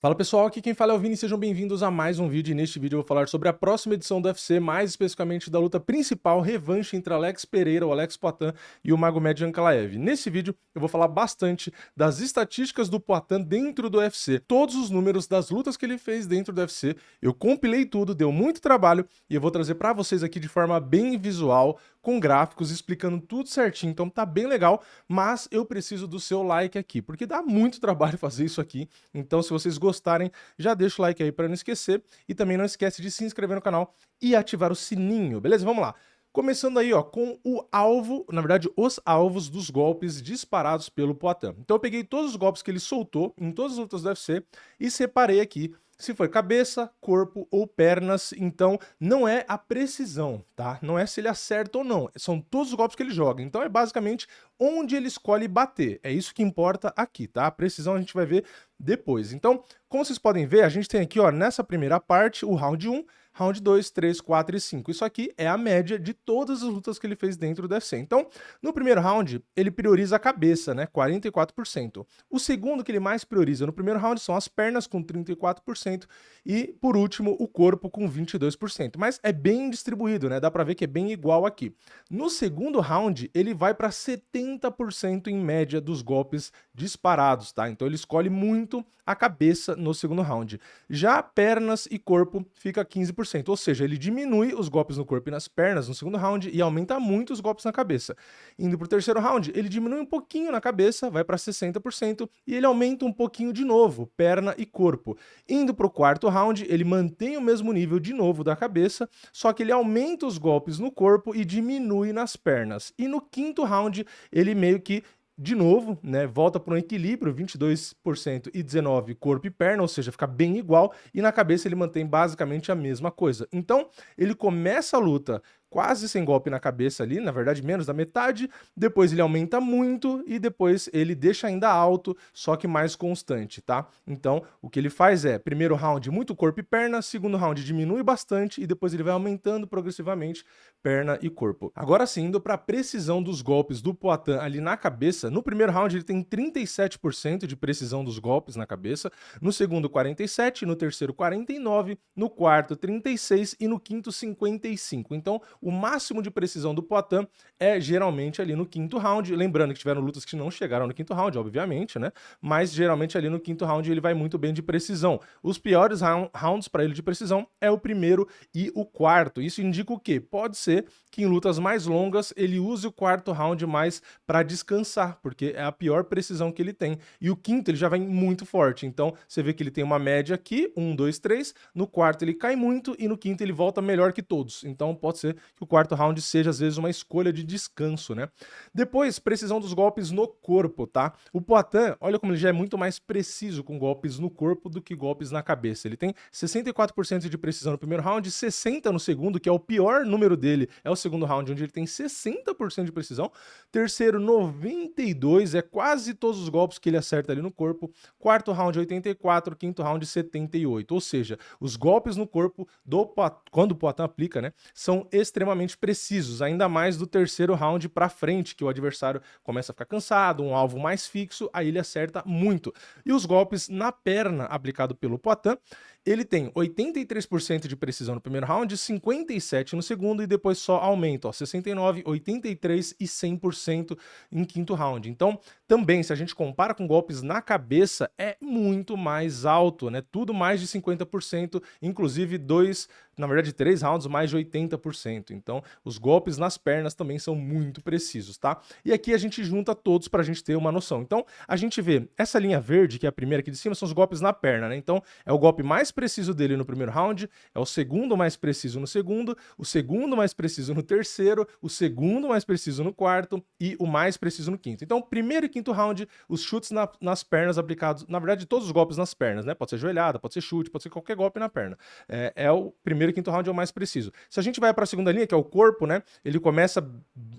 Fala pessoal, aqui quem fala é o Vini, sejam bem-vindos a mais um vídeo e neste vídeo eu vou falar sobre a próxima edição do UFC, mais especificamente da luta principal, revanche entre Alex Pereira, o Alex Poatan e o Magomed Ankalaev. Nesse vídeo eu vou falar bastante das estatísticas do Poatan dentro do UFC, todos os números das lutas que ele fez dentro do UFC, eu compilei tudo, deu muito trabalho e eu vou trazer para vocês aqui de forma bem visual, com gráficos, explicando tudo certinho, então tá bem legal, mas eu preciso do seu like aqui, porque dá muito trabalho fazer isso aqui, então se vocês gostarem, já deixa o like aí para não esquecer, e também não esquece de se inscrever no canal e ativar o sininho, beleza? Vamos lá. Começando aí, ó, com o alvo, na verdade, os alvos dos golpes disparados pelo Poatan. Então eu peguei todos os golpes que ele soltou em todas as lutas do UFC e separei aqui se foi cabeça, corpo ou pernas, então não é a precisão, tá? Não é se ele acerta ou não, são todos os golpes que ele joga. Então é basicamente onde ele escolhe bater. É isso que importa aqui, tá? A precisão a gente vai ver depois. Então, como vocês podem ver, a gente tem aqui, ó, nessa primeira parte, o round 1, round 2, 3, 4 e 5. Isso aqui é a média de todas as lutas que ele fez dentro do UFC. Então, no primeiro round, ele prioriza a cabeça, né? 44%. O segundo que ele mais prioriza no primeiro round são as pernas, com 34%. E, por último, o corpo, com 22%. Mas é bem distribuído, né? Dá pra ver que é bem igual aqui. No segundo round, ele vai para 70% em média dos golpes disparados, tá? Então ele escolhe muito a cabeça no segundo round. Já pernas e corpo fica 15%, ou seja, ele diminui os golpes no corpo e nas pernas no segundo round e aumenta muito os golpes na cabeça. Indo para o terceiro round, ele diminui um pouquinho na cabeça, vai para 60%, e ele aumenta um pouquinho de novo, perna e corpo. Indo para o quarto round, ele mantém o mesmo nível de novo da cabeça, só que ele aumenta os golpes no corpo e diminui nas pernas. E no quinto round, ele meio que de novo, né, volta para um equilíbrio, 22% e 19% corpo e perna, ou seja, fica bem igual, e na cabeça ele mantém basicamente a mesma coisa. Então, ele começa a luta quase sem golpe na cabeça ali, na verdade menos da metade, depois ele aumenta muito e depois ele deixa ainda alto, só que mais constante, tá? Então, o que ele faz é, primeiro round muito corpo e perna, segundo round diminui bastante e depois ele vai aumentando progressivamente perna e corpo. Agora sim, indo para a precisão dos golpes do Poatan ali na cabeça, no primeiro round ele tem 37% de precisão dos golpes na cabeça, no segundo 47%, no terceiro 49%, no quarto 36% e no quinto 55%. Então, o máximo de precisão do Poatan é geralmente ali no quinto round, lembrando que tiveram lutas que não chegaram no quinto round, obviamente, né? Mas geralmente ali no quinto round ele vai muito bem de precisão. Os piores rounds para ele de precisão é o primeiro e o quarto. Isso indica o quê? Pode ser que em lutas mais longas ele use o quarto round mais para descansar, porque é a pior precisão que ele tem. E o quinto ele já vai muito forte. Então você vê que ele tem uma média aqui, 1, 2, 3. No quarto ele cai muito e no quinto ele volta melhor que todos. Então pode ser que o quarto round seja às vezes uma escolha de descanso, né? Depois, precisão dos golpes no corpo, tá? O Poatan, olha como ele já é muito mais preciso com golpes no corpo do que golpes na cabeça. Ele tem 64% de precisão no primeiro round, 60% no segundo, que é o pior número dele, é o segundo round, onde ele tem 60% de precisão. Terceiro, 92%, é quase todos os golpes que ele acerta ali no corpo. Quarto round, 84%, quinto round, 78%. Ou seja, os golpes no corpo, quando o Poatan aplica, né, são extremamente precisos, ainda mais do terceiro round para frente, que o adversário começa a ficar cansado, um alvo mais fixo, aí ele acerta muito. E os golpes na perna aplicado pelo Poatan, ele tem 83% de precisão no primeiro round, 57% no segundo e depois só aumenta, ó, 69%, 83% e 100% em quinto round. Então, também, se a gente compara com golpes na cabeça, é muito mais alto, né? Tudo mais de 50%, inclusive na verdade, 3 rounds, mais de 80%. Então, os golpes nas pernas também são muito precisos, tá? E aqui a gente junta todos para a gente ter uma noção. Então, a gente vê essa linha verde, que é a primeira aqui de cima, são os golpes na perna, né? Então, é o golpe mais preciso dele no primeiro round, é o segundo mais preciso no segundo, o segundo mais preciso no terceiro, o segundo mais preciso no quarto e o mais preciso no quinto. Então, primeiro e quinto round, os chutes nas pernas aplicados, na verdade, todos os golpes nas pernas, né? Pode ser joelhada, pode ser chute, pode ser qualquer golpe na perna. É o primeiro primeiro e quinto round é o mais preciso. Se a gente vai para a segunda linha, que é o corpo, né? Ele começa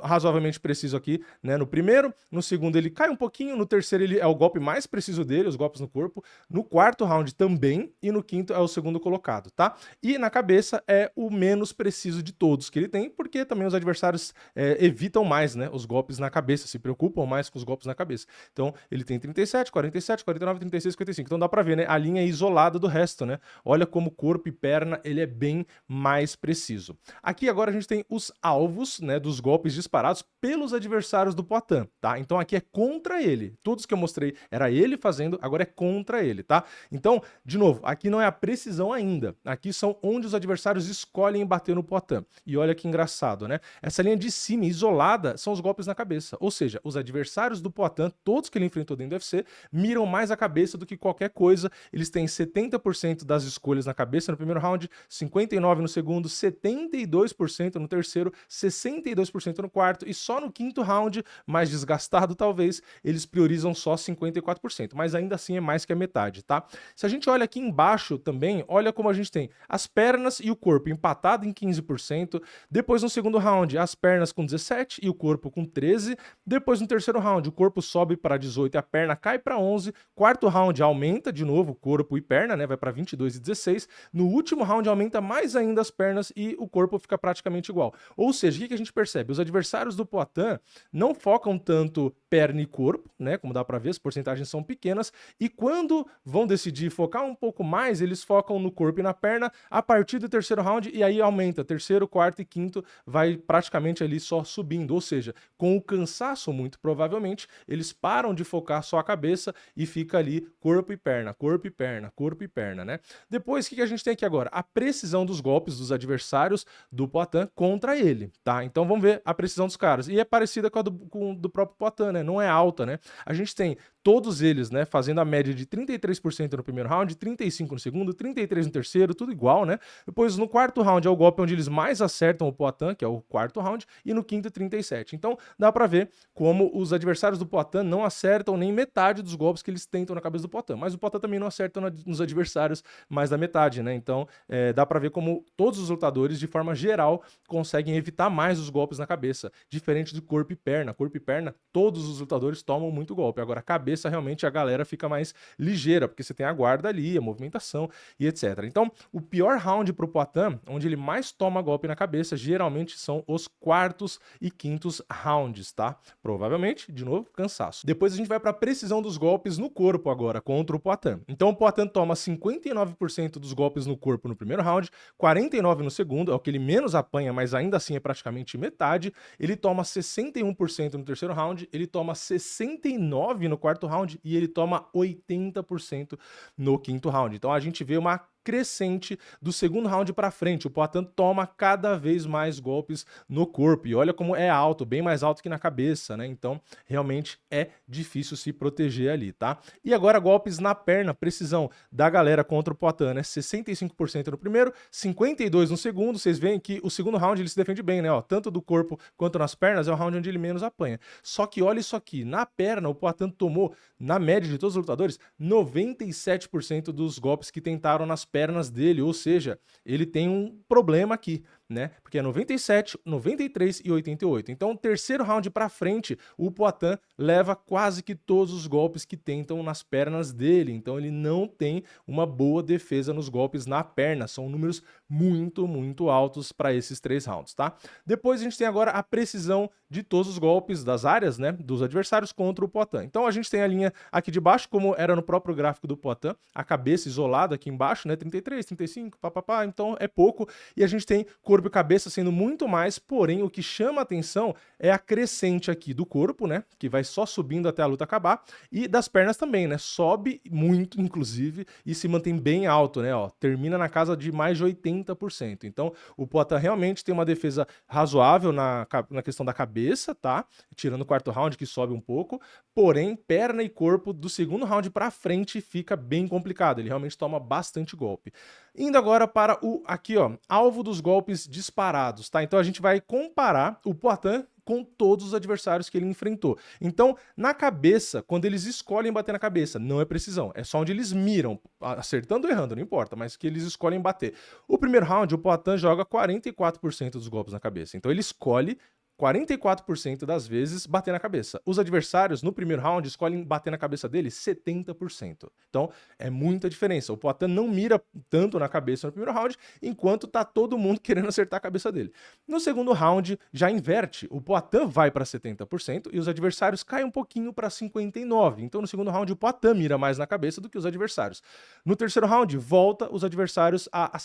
razoavelmente preciso aqui, né? No primeiro, no segundo ele cai um pouquinho, no terceiro ele é o golpe mais preciso dele, os golpes no corpo, no quarto round também, e no quinto é o segundo colocado, tá? E na cabeça é o menos preciso de todos que ele tem, porque também os adversários evitam mais, né? Os golpes na cabeça, se preocupam mais com os golpes na cabeça. Então, ele tem 37, 47, 49, 36, 55. Então dá pra ver, né? A linha é isolada do resto, né? Olha como corpo e perna, ele é bem mais preciso. Aqui agora a gente tem os alvos, né, dos golpes disparados pelos adversários do Poatan, tá? Então aqui é contra ele. Todos que eu mostrei era ele fazendo, agora é contra ele, tá? Então, de novo, aqui não é a precisão ainda. Aqui são onde os adversários escolhem bater no Poatan. E olha que engraçado, né? Essa linha de cima, isolada, são os golpes na cabeça. Ou seja, os adversários do Poatan, todos que ele enfrentou dentro do UFC, miram mais a cabeça do que qualquer coisa. Eles têm 70% das escolhas na cabeça no primeiro round, 59% no segundo, 72% no terceiro, 62% no quarto e só no quinto round, mais desgastado talvez, eles priorizam só 54%, mas ainda assim é mais que a metade, tá? Se a gente olha aqui embaixo também, olha como a gente tem as pernas e o corpo empatado em 15%, depois no segundo round as pernas com 17% e o corpo com 13%, depois no terceiro round o corpo sobe para 18% e a perna cai para 11%, quarto round aumenta de novo corpo e perna, né, vai para 22 e 16%, no último round aumenta mais ainda as pernas e o corpo fica praticamente igual. Ou seja, o que a gente percebe? Os adversários do Poatan não focam tanto perna e corpo, né, como dá para ver, as porcentagens são pequenas, e quando vão decidir focar um pouco mais, eles focam no corpo e na perna a partir do terceiro round e aí aumenta, terceiro, quarto e quinto vai praticamente ali só subindo, ou seja, com o cansaço muito provavelmente, eles param de focar só a cabeça e fica ali corpo e perna, corpo e perna, corpo e perna, né? Depois, o que a gente tem aqui agora? A precisão dos golpes dos adversários do Poatan contra ele, tá? Então vamos ver a precisão dos caras. E é parecida com a do próprio Poatan, né? Não é alta, né? A gente tem todos eles, né, fazendo a média de 33% no primeiro round, 35% no segundo, 33% no terceiro, tudo igual, né? Depois, no quarto round, é o golpe onde eles mais acertam o Poatan, que é o quarto round, e no quinto, 37%. Então, dá pra ver como os adversários do Poatan não acertam nem metade dos golpes que eles tentam na cabeça do Poatan. Mas o Poatan também não acerta nos adversários mais da metade, né? Então, dá pra ver como todos os lutadores, de forma geral, conseguem evitar mais os golpes na cabeça, diferente do corpo e perna. Corpo e perna, todos os lutadores tomam muito golpe. Agora, a cabeça, realmente, a galera fica mais ligeira, porque você tem a guarda ali, a movimentação e etc. Então, o pior round pro Poatan, onde ele mais toma golpe na cabeça, geralmente são os quartos e quintos rounds, tá? Provavelmente, de novo, cansaço. Depois a gente vai pra precisão dos golpes no corpo agora, contra o Poatan. Então, o Poatan toma 59% dos golpes no corpo no primeiro round, 49% no segundo, é o que ele menos apanha, mas ainda assim é praticamente metade. Ele toma 61% no terceiro round, ele toma 69% no quarto round e ele toma 80% no quinto round. Então a gente vê uma crescente do segundo round para frente. O Poatan toma cada vez mais golpes no corpo e olha como é alto, bem mais alto que na cabeça, né? Então, realmente é difícil se proteger ali, tá? E agora golpes na perna, precisão da galera contra o Poatan, né? 65% no primeiro, 52% no segundo. Vocês veem que o segundo round ele se defende bem, né? Ó, tanto do corpo quanto nas pernas é o round onde ele menos apanha. Só que olha isso aqui, na perna o Poatan tomou, na média de todos os lutadores, 97% dos golpes que tentaram nas pernas dele, ou seja, ele tem um problema aqui, né? Porque é 97, 93 e 88. Então, terceiro round para frente, o Poatan leva quase que todos os golpes que tentam nas pernas dele. Então, ele não tem uma boa defesa nos golpes na perna. São números muito, muito altos para esses 3 rounds, tá? Depois a gente tem agora a precisão de todos os golpes das áreas, né, dos adversários contra o Poatan. Então, a gente tem a linha aqui de baixo, como era no próprio gráfico do Poatan, a cabeça isolada aqui embaixo, né, 33, 35, papapá, então é pouco. E a gente tem corpo e cabeça sendo muito mais, porém o que chama a atenção é a crescente aqui do corpo, né, que vai só subindo até a luta acabar, e das pernas também, né, sobe muito, inclusive, e se mantém bem alto, né, ó, termina na casa de mais de 80%. Então, o Poatan realmente tem uma defesa razoável na questão da cabeça, tá, tirando o quarto round, que sobe um pouco, porém, perna e corpo do segundo round pra frente fica bem complicado, ele realmente toma bastante golpe. Indo agora para o, aqui ó, alvo dos golpes disparados, tá? Então a gente vai comparar o Poatan com todos os adversários que ele enfrentou. Então, na cabeça, quando eles escolhem bater na cabeça, não é precisão, é só onde eles miram, acertando ou errando, não importa, mas que eles escolhem bater. O primeiro round, o Poatan joga 44% dos golpes na cabeça, então ele escolhe 44% das vezes bater na cabeça. Os adversários, no primeiro round, escolhem bater na cabeça dele 70%. Então, é muita diferença. O Poatan não mira tanto na cabeça no primeiro round, enquanto tá todo mundo querendo acertar a cabeça dele. No segundo round, já inverte. O Poatan vai para 70% e os adversários caem um pouquinho para 59%. Então, no segundo round, o Poatan mira mais na cabeça do que os adversários. No terceiro round, volta os adversários a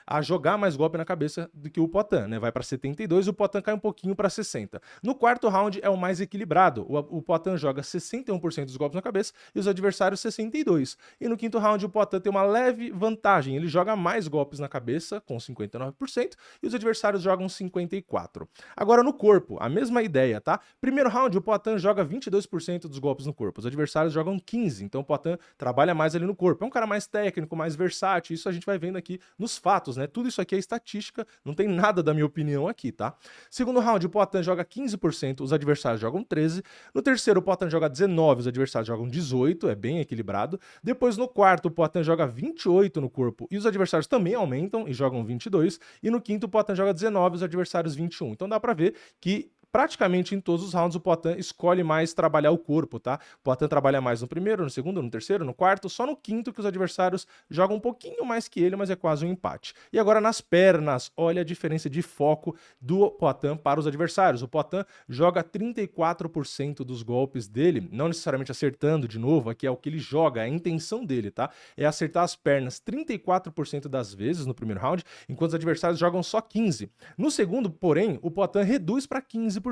a jogar mais golpe na cabeça do que o Poatan, né? Vai para 72%, o Poatan cai um pouquinho para 60%. No quarto round é o mais equilibrado. O Poatan joga 61% dos golpes na cabeça e os adversários 62%. E no quinto round o Poatan tem uma leve vantagem. Ele joga mais golpes na cabeça, com 59%, e os adversários jogam 54%. Agora no corpo, a mesma ideia, tá? Primeiro round o Poatan joga 22% dos golpes no corpo. Os adversários jogam 15%. Então o Poatan trabalha mais ali no corpo. É um cara mais técnico, mais versátil. Isso a gente vai vendo aqui nos fatos, né? Tudo isso aqui é estatística, não tem nada da minha opinião aqui, tá? Segundo round, o Poatan joga 15%, os adversários jogam 13%. No terceiro, o Poatan joga 19%, os adversários jogam 18%, é bem equilibrado. Depois, no quarto, o Poatan joga 28% no corpo e os adversários também aumentam e jogam 22%. E no quinto, o Poatan joga 19%, os adversários 21%. Então dá pra ver que praticamente em todos os rounds o Poatan escolhe mais trabalhar o corpo, tá? O Poatan trabalha mais no primeiro, no segundo, no terceiro, no quarto, só no quinto que os adversários jogam um pouquinho mais que ele, mas é quase um empate. E agora nas pernas, olha a diferença de foco do Poatan para os adversários. O Poatan joga 34% dos golpes dele, não necessariamente acertando de novo, aqui é o que ele joga, é a intenção dele, tá? É acertar as pernas 34% das vezes no primeiro round, enquanto os adversários jogam só 15%. No segundo, porém, o Poatan reduz para 15%,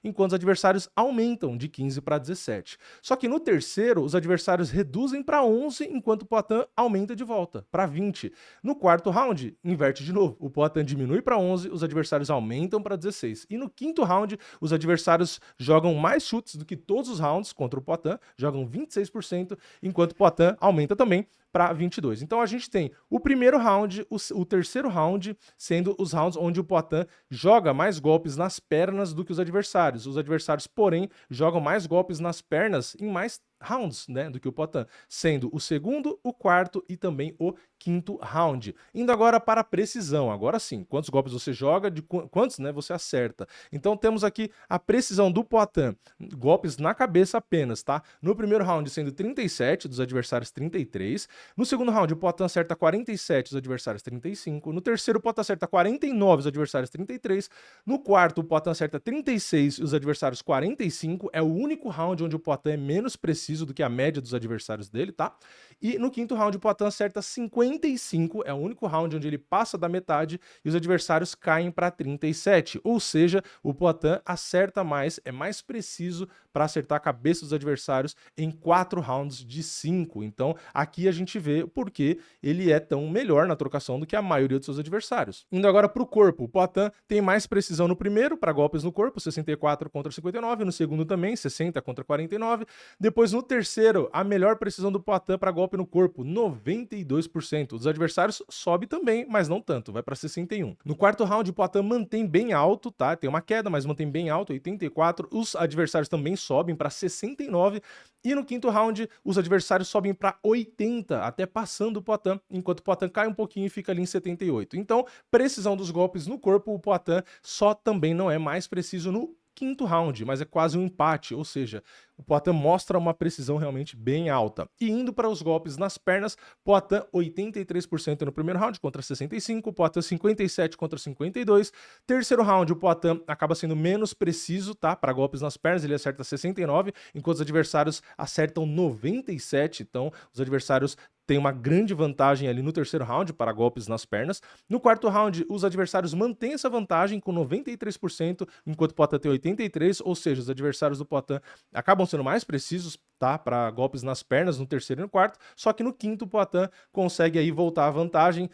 enquanto os adversários aumentam de 15 para 17. Só que no terceiro, os adversários reduzem para 11, enquanto o Poatan aumenta de volta para 20. No quarto round, inverte de novo. O Poatan diminui para 11, os adversários aumentam para 16. E no quinto round, os adversários jogam mais chutes do que todos os rounds contra o Poatan, jogam 26%, enquanto o Poatan aumenta também para 22. Então a gente tem o primeiro round, o terceiro round sendo os rounds onde o Poatan joga mais golpes nas pernas do que os adversários. Os adversários, porém, jogam mais golpes nas pernas em mais rounds, né, do que o Poatan, sendo o segundo, o quarto e também o quinto round. Indo agora para a precisão, agora sim, quantos golpes você joga, de quantos, né, você acerta. Então temos aqui a precisão do Poatan, golpes na cabeça apenas, tá? No primeiro round sendo 37, dos adversários 33. No segundo round o Poatan acerta 47, os adversários 35. No terceiro o Poatan acerta 49, os adversários 33. No quarto o Poatan acerta 36 e os adversários 45. É o único round onde o Poatan é menos preciso do que a média dos adversários dele, tá? E no quinto round o Poatan acerta 55, é o único round onde ele passa da metade e os adversários caem para 37, ou seja, o Poatan acerta mais, é mais preciso para acertar a cabeça dos adversários em 4 rounds de 5. Então aqui a gente vê por que ele é tão melhor na trocação do que a maioria dos seus adversários. Indo agora para o corpo, o Poatan tem mais precisão no primeiro, para golpes no corpo, 64 contra 59, no segundo também, 60 contra 49, depois no terceiro, a melhor precisão do Poatan para golpe no corpo, 92%. Os adversários sobe também, mas não tanto, vai para 61. No quarto round, o Poatan mantém bem alto, tá? Tem uma queda, mas mantém bem alto, 84. Os adversários também sobem para 69. E no quinto round, os adversários sobem para 80, até passando o Poatan, enquanto o Poatan cai um pouquinho e fica ali em 78. Então, precisão dos golpes no corpo, o Poatan só também não é mais preciso no quinto round, mas é quase um empate, ou seja, o Poatan mostra uma precisão realmente bem alta. E indo para os golpes nas pernas, Poatan 83% no primeiro round contra 65%, Poatan 57% contra 52%. Terceiro round, o Poatan acaba sendo menos preciso, tá? Para golpes nas pernas, ele acerta 69%, enquanto os adversários acertam 97%. Então, os adversários tem uma grande vantagem ali no terceiro round para golpes nas pernas. No quarto round, os adversários mantêm essa vantagem com 93%, enquanto o Poatan tem 83%, ou seja, os adversários do Poatan acabam sendo mais precisos, tá? Para golpes nas pernas no terceiro e no quarto, só que no quinto o Poatan consegue aí voltar à vantagem.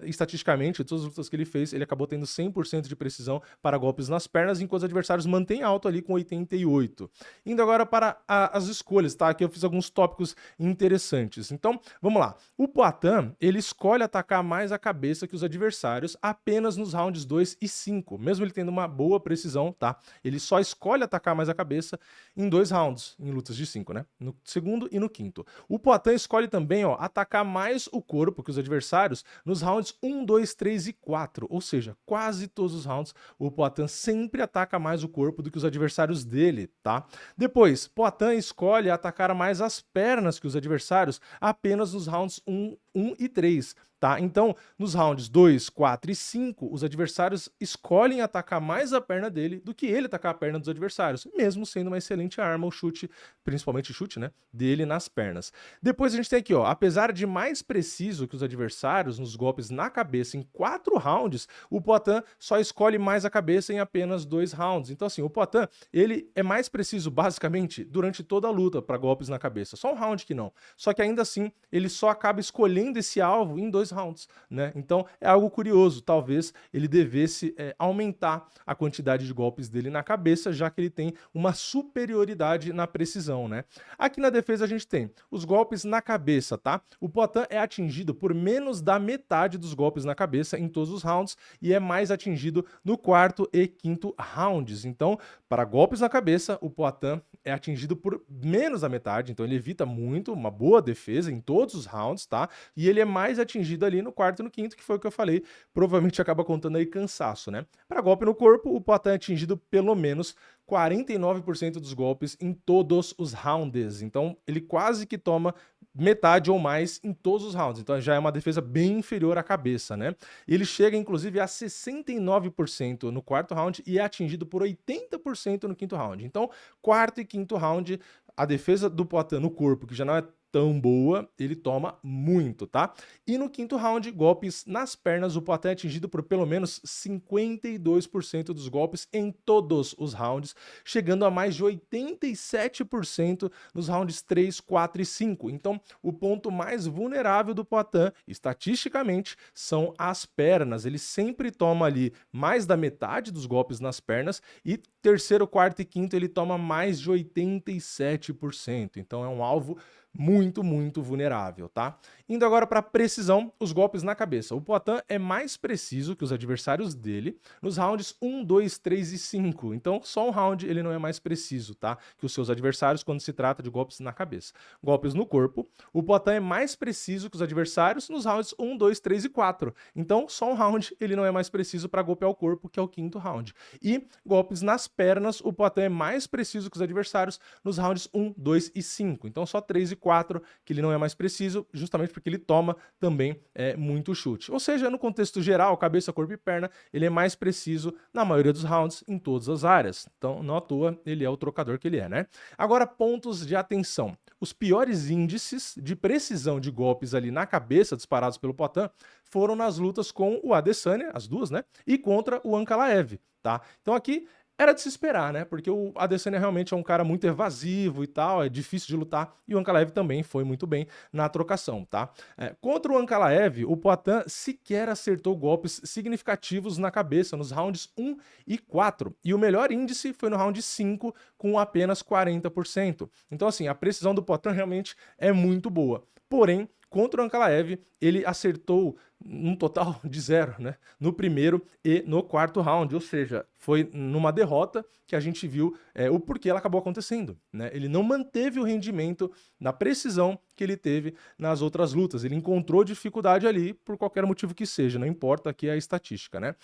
Estatisticamente, todas as lutas que ele fez, ele acabou tendo 100% de precisão para golpes nas pernas, enquanto os adversários mantêm alto ali com 88. Indo agora para as escolhas, tá? Aqui eu fiz alguns tópicos interessantes. Então, vamos lá. O Poatan, ele escolhe atacar mais a cabeça que os adversários apenas nos rounds 2 e 5, mesmo ele tendo uma boa precisão, tá? Ele só escolhe atacar mais a cabeça em 2 rounds, em lutas de 5, né? No segundo e no quinto. O Poatan escolhe também, ó, atacar mais o corpo que os adversários nos rounds 1, 2, 3 e 4, ou seja, quase todos os rounds o Poatan sempre ataca mais o corpo do que os adversários dele, tá? Depois, Poatan escolhe atacar mais as pernas que os adversários apenas nos rounds 1 e 3. Tá? Então, nos rounds 2, 4 e 5, os adversários escolhem atacar mais a perna dele do que ele atacar a perna dos adversários, mesmo sendo uma excelente arma o chute, principalmente o chute, né, dele nas pernas. Depois a gente tem aqui, ó, apesar de mais preciso que os adversários nos golpes na cabeça em 4 rounds, o Poatan só escolhe mais a cabeça em apenas 2 rounds. Então, assim, o Poatan, ele é mais preciso basicamente durante toda a luta para golpes na cabeça, só um round que não. Só que ainda assim, ele só acaba escolhendo esse alvo em 2 rounds, né? Então é algo curioso, talvez ele devesse aumentar a quantidade de golpes dele na cabeça, já que ele tem uma superioridade na precisão, né? Aqui na defesa a gente tem os golpes na cabeça, tá? O Poatan é atingido por menos da metade dos golpes na cabeça em todos os rounds e é mais atingido no quarto e quinto rounds. Então, para golpes na cabeça, o Poatan é atingido por menos da metade, então ele evita muito, uma boa defesa em todos os rounds, tá? E ele é mais atingido ali no quarto e no quinto, que foi o que eu falei, provavelmente acaba contando aí cansaço, né? Para golpe no corpo, o Poatan é atingido pelo menos 49% dos golpes em todos os rounds, então ele quase que toma metade ou mais em todos os rounds, então já é uma defesa bem inferior à cabeça, né? Ele chega inclusive a 69% no quarto round e é atingido por 80% no quinto round. Então, quarto e quinto round, a defesa do Poatan no corpo, que já não é tão boa, ele toma muito, tá? E no quinto round, golpes nas pernas, o Poatan é atingido por pelo menos 52% dos golpes em todos os rounds, chegando a mais de 87% nos rounds 3, 4 e 5. Então, o ponto mais vulnerável do Poatan, estatisticamente, são as pernas. Ele sempre toma ali mais da metade dos golpes nas pernas e terceiro, quarto e quinto ele toma mais de 87%. Então, é um alvo muito vulnerável, tá? Indo agora para precisão, os golpes na cabeça. O Poatan é mais preciso que os adversários dele nos rounds 1, 2, 3 e 5. Então, só um round ele não é mais preciso, tá? Que os seus adversários quando se trata de golpes na cabeça. Golpes no corpo, o Poatan é mais preciso que os adversários nos rounds 1, 2, 3 e 4. Então, só um round ele não é mais preciso para golpear o corpo, que é o quinto round. E golpes nas pernas, o Poatan é mais preciso que os adversários nos rounds 1, 2 e 5. Então, só 3 e 4 que ele não é mais preciso, justamente porque ele toma também muito chute. Ou seja, no contexto geral, cabeça, corpo e perna, ele é mais preciso na maioria dos rounds em todas as áreas. Então, não à toa, ele é o trocador que ele é, né? Agora, pontos de atenção. Os piores índices de precisão de golpes ali na cabeça disparados pelo Poatan foram nas lutas com o Adesanya, as duas, né? E contra o Ankalaev, tá? Então aqui era de se esperar, né? Porque o Adesanya realmente é um cara muito evasivo e tal, é difícil de lutar, e o Ankalaev também foi muito bem na trocação, tá? Contra o Ankalaev, o Poatan sequer acertou golpes significativos na cabeça nos rounds 1 e 4, e o melhor índice foi no round 5, com apenas 40%. Então, assim, a precisão do Poatan realmente é muito boa. Porém, contra o Ankalaev, ele acertou um total de 0, né? No primeiro e no quarto round, ou seja, foi numa derrota que a gente viu o porquê ela acabou acontecendo, né? Ele não manteve o rendimento na precisão que ele teve nas outras lutas. Ele encontrou dificuldade ali por qualquer motivo que seja, não importa aqui a estatística, né?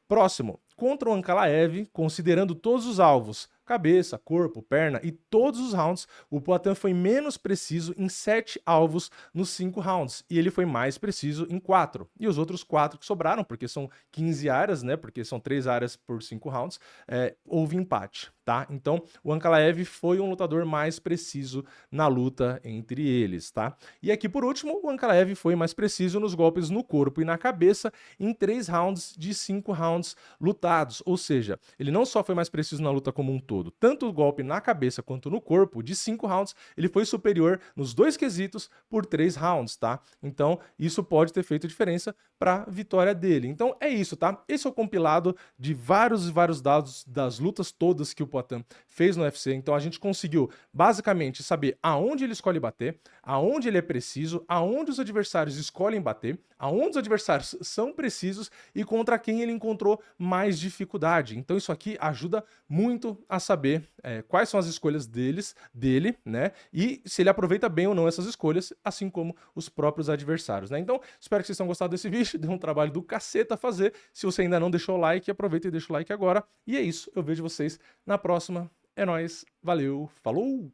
Próximo, contra o Ankalaev, considerando todos os alvos, cabeça, corpo, perna e todos os rounds, o Poatan foi menos preciso em 7 alvos nos 5 rounds, e ele foi mais preciso em 4. E os outros 4 que sobraram, porque são 15 áreas, né, porque são 3 áreas por 5 rounds, houve empate, tá? Então, o Ankalaev foi um lutador mais preciso na luta entre eles, tá? E aqui, por último, o Ankalaev foi mais preciso nos golpes no corpo e na cabeça em 3 rounds de 5 rounds lutados, ou seja, ele não só foi mais preciso na luta como um todo, tanto o golpe na cabeça quanto no corpo, de 5 rounds, ele foi superior nos dois quesitos por 3 rounds, tá? Então, isso pode ter feito diferença para a vitória dele. Então, é isso, tá? Esse é o compilado de vários e vários dados das lutas todas que o Poatan fez no UFC. Então, a gente conseguiu, basicamente, saber aonde ele escolhe bater, aonde ele é preciso, aonde os adversários escolhem bater, aonde os adversários são precisos e contra quem ele encontrou mais dificuldade. Então isso aqui ajuda muito a saber quais são as escolhas dele, né? E se ele aproveita bem ou não essas escolhas, assim como os próprios adversários, né? Então, espero que vocês tenham gostado desse vídeo, deu um trabalho do caceta a fazer. Se você ainda não deixou o like, aproveita e deixa o like agora. E é isso, eu vejo vocês na próxima. É nóis, valeu, falou!